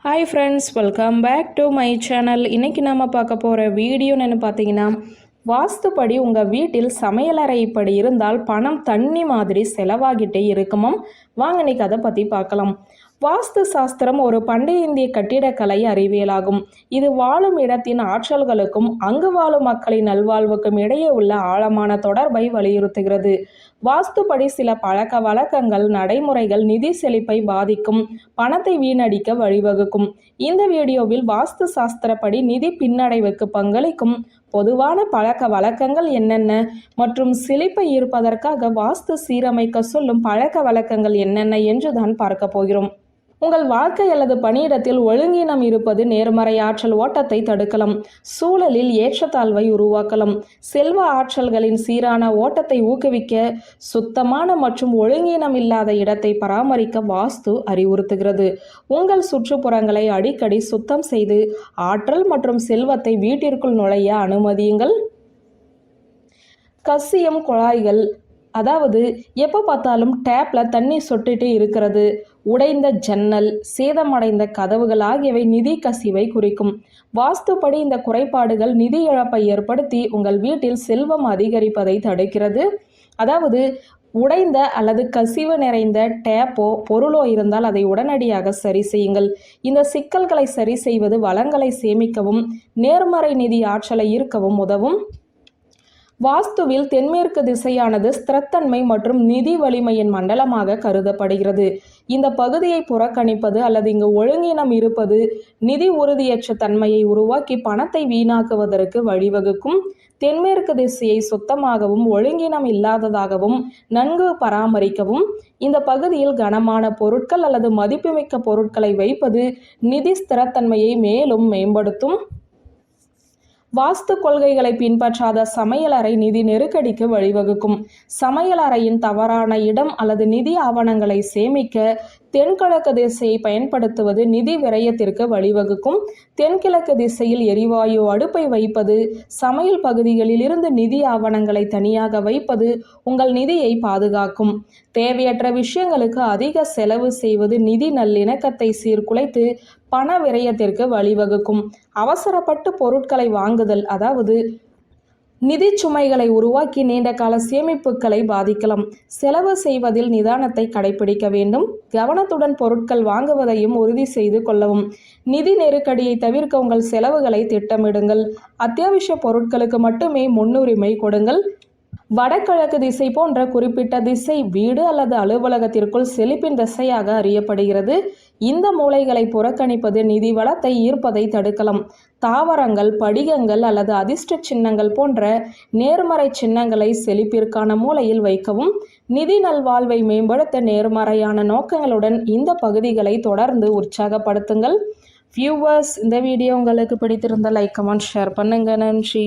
Hi friends, welcome back to my channel. இன்றைக்கி நாம் பார்க்க போகிற வீடியோ என்னென்னு பார்த்தீங்கன்னா, வாஸ்துப்படி உங்கள் வீட்டில் சமையலறை இப்படி இருந்தால் பணம் தண்ணி மாதிரி செலவாகிட்டே இருக்குமாம். வாங்க இன்றைக்கி அதை பற்றி பார்க்கலாம். வாஸ்து சாஸ்திரம் ஒரு பண்டைய இந்திய கட்டிடக்கலை அறிவியலாகும். இது வாழும் இடத்தின் ஆற்றல்களுக்கும் அங்கு வாழும் மக்களின் நல்வாழ்வுக்கும் இடையே உள்ள ஆழமான தொடர்பை வலியுறுத்துகிறது. வாஸ்துப்படி சில பழக்க வழக்கங்கள், நடைமுறைகள் நிதி செழிப்பை பாதிக்கும், பணத்தை வீணடிக்க வழிவகுக்கும். இந்த வீடியோவில் வாஸ்து சாஸ்திரப்படி நிதி பின்னடைவுக்கு பங்களிக்கும் பொதுவான பழக்க வழக்கங்கள் என்னென்ன மற்றும் செழிப்பை ஈர்ப்பதற்காக வாஸ்து சீரமைக்க சொல்லும் பழக்க வழக்கங்கள் என்னென்ன என்றுதான் பார்க்க போகிறோம். உங்கள் வாழ்க்கை அல்லது பணியிடத்தில் ஒழுங்கீனம் இருப்பது நேர்மறை ஆற்றல் ஓட்டத்தை தடுக்கலாம், சூழலில் ஏற்றத்தாழ்வை உருவாக்கலாம். செல்வ ஆற்றல்களின் சீரான ஓட்டத்தை ஊக்குவிக்க சுத்தமான மற்றும் ஒழுங்கீனம் இல்லாத இடத்தை பராமரிக்க வாஸ்து அறிவுறுத்துகிறது. உங்கள் சுற்றுப்புறங்களை அடிக்கடி சுத்தம் செய்து ஆற்றல் மற்றும் செல்வத்தை வீட்டிற்குள் நுழைய அனுமதியுங்கள். கசியம் குழாய்கள், அதாவது எப்போ பார்த்தாலும் டேப்ல தண்ணி சொட்டுட்டு இருக்கிறது, உடைந்த ஜன்னல், சேதமடைந்த கதவுகள் ஆகியவை நிதி கசிவை குறிக்கும். வாஸ்துப்படி இந்த குறைபாடுகள் நிதி இழப்பை ஏற்படுத்தி உங்கள் வீட்டில் செல்வம் அதிகரிப்பதை தடுக்கிறது. அதாவது உடைந்த அல்லது கசிவு நிறைந்த டேப்போ பொருளோ இருந்தால் அதை உடனடியாக சரி செய்யுங்கள். இந்த சிக்கல்களை சரி செய்வது வளங்களை சேமிக்கவும் நேர்மறை நிதி ஆற்றலை ஈர்க்கவும் உதவும். வாஸ்துவில் தென்மேற்கு திசையானது ஸ்திரத்தன்மை மற்றும் நிதி வலிமையின் மண்டலமாக கருதப்படுகிறது. இந்த பகுதியை புறக்கணிப்பது அல்லது இங்கு ஒழுங்கீனம் இருப்பது நிதி உறுதியற்ற தன்மையை உருவாக்கி பணத்தை வீணாக்குவதற்கு வழிவகுக்கும். தென்மேற்கு திசையை சுத்தமாகவும் ஒழுங்கீனம் இல்லாததாகவும் நன்கு பராமரிக்கவும். இந்த பகுதியில் கனமான பொருட்கள் அல்லது மதிப்புமிக்க பொருட்களை வைப்பது நிதி ஸ்திரத்தன்மையை மேலும் மேம்படுத்தும். வாஸ்து கொள்கைகளை பின்பற்றாத சமையலறை நிதி நெருக்கடிக்கு வழிவகுக்கும். சமையலறையின் தவறான இடம் அல்லது நிதி ஆவணங்களை சேமிக்க தென்கிழக்கு திசையை பயன்படுத்துவது நிதி விரயத்திற்கு வழிவகுக்கும். தென்கிழக்கு திசையில் எரிவாயு அடுப்பை வைப்பது, சமையல் பகுதிகளில் இருந்து நிதி ஆவணங்களை தனியாக வைப்பது உங்கள் நிதியை பாதுகாக்கும். தேவையற்ற விஷயங்களுக்கு அதிக செலவு செய்வது நிதி நல்லிணக்கத்தை சீர்குலைத்து பண விரயத்திற்கு வழிவகுக்கும். அவசரப்பட்டு பொருட்களை வாங்குதல், அதாவது நிதி சுமைகளை உருவாக்கி நீண்ட கால சேமிப்புகளை பாதிக்கலாம். செலவு செய்வதில் நிதானத்தை கடைபிடிக்க வேண்டும். கவனத்துடன் பொருட்கள் வாங்குவதையும் உறுதி செய்து கொள்ளவும். நிதி நெருக்கடியை தவிர்க்க உங்கள் செலவுகளை திட்டமிடுங்கள். அத்தியாவசிய பொருட்களுக்கு மட்டுமே முன்னுரிமை கொடுங்கள். வடகிழக்கு திசை போன்ற குறிப்பிட்ட திசை வீடு அல்லது அலுவலகத்திற்குள் செழிப்பின் திசையாக அறியப்படுகிறது. இந்த மூலைகளை புறக்கணிப்பது நிதி வளத்தை ஈர்ப்பதை தடுக்கலாம். தாவரங்கள், படிகங்கள் அல்லது அதிர்ஷ்ட சின்னங்கள் போன்ற நேர்மறை சின்னங்களை செழிப்பிற்கான மூலையில் வைக்கவும். நிதி நல்வாழ்வை மேம்படுத்த நேர்மறையான நோக்கங்களுடன் இந்த பகுதிகளை தொடர்ந்து உற்சாகப்படுத்துங்கள். வியூவர்ஸ், இந்த வீடியோ உங்களுக்கு பிடித்திருந்தால் லைக், கமெண்ட், ஷேர் பண்ணுங்க. நன்றி.